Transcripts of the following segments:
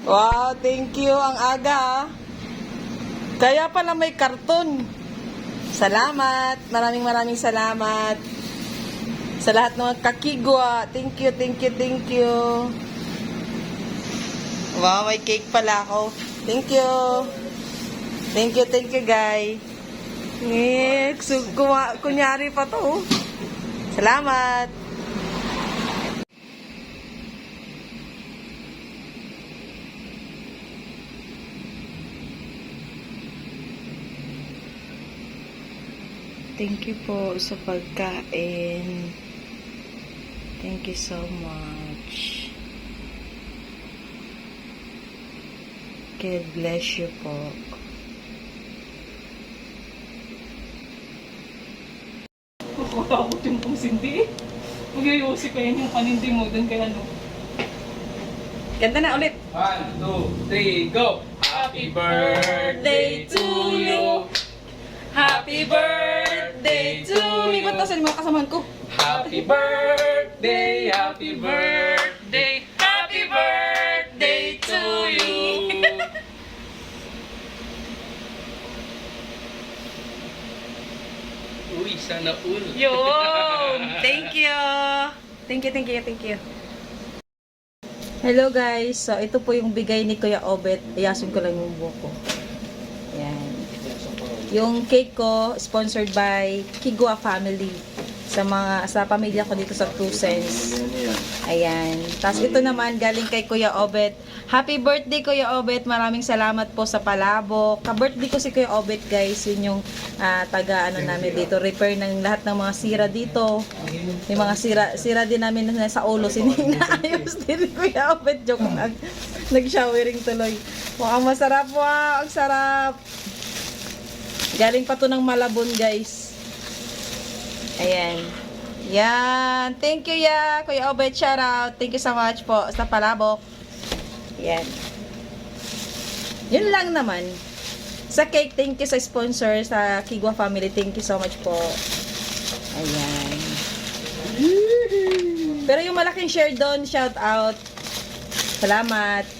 Wow, thank you. Ang aga ah. Kaya pala may karton. Salamat. Maraming salamat. Sa lahat ng kakigwa. Thank you, thank you, thank you. Wow, may cake pala ako. Thank you. Thank you, guys. Kunyari pa to. Salamat. Thank you po sa pagkain. Thank you so much. God bless you po. Makatakot yung pansindi. Magyayosip pa yan yung panindi mo dun kaya ano. Ganda na ulit. 1, 2, 3, go! Happy birthday to you! Happy birthday to me. Ba't nasan yung mga kasamahan ko? Happy birthday! Happy birthday! Happy birthday to you! Uy, sana all. Yun! Thank you! Thank you. Hello guys! So, ito po yung bigay ni Kuya Obet. Ayasin ko lang yung buhok ko. Ayan. Yung cake ko, sponsored by Kigwa Family. Sa pamilya ko dito sa 2 cents. Ayan. Tapos ito naman, galing kay Kuya Obet. Happy birthday, Kuya Obet. Maraming salamat po sa palabok. Ka-birthday ko si Kuya Obet, guys. Yun yung namin dito. Repair ng lahat ng mga sira dito. Yung mga sira din namin sa ulo. Sininaayos din ni Kuya Obet. Joke lang. Nag-showering tuloy. Mukhang masarap po. Ang sarap. Galing pa to ng Malabon, guys. Ayan. Yan. Thank you, ya. Kuya Obet, shout out. Thank you so much po sa palabok. Yan. Yun lang naman. Sa cake, thank you sa sponsor, sa Kigwa Family. Thank you so much po. Ayan. Pero yung malaking share doon, shout out. Salamat.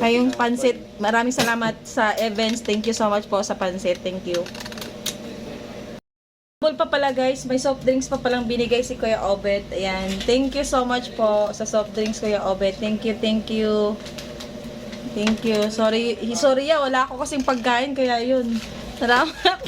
Ay, yung pansit, maraming salamat sa events. Thank you so much po sa pansit. Thank you. Pa pala guys, may soft drinks pa palang binigay si Kuya Obet. Ayan. Thank you so much po sa soft drinks, Kuya Obet. Thank you. Thank you. Sorry ya, wala ako kasing pagkain kaya yun. Salamat.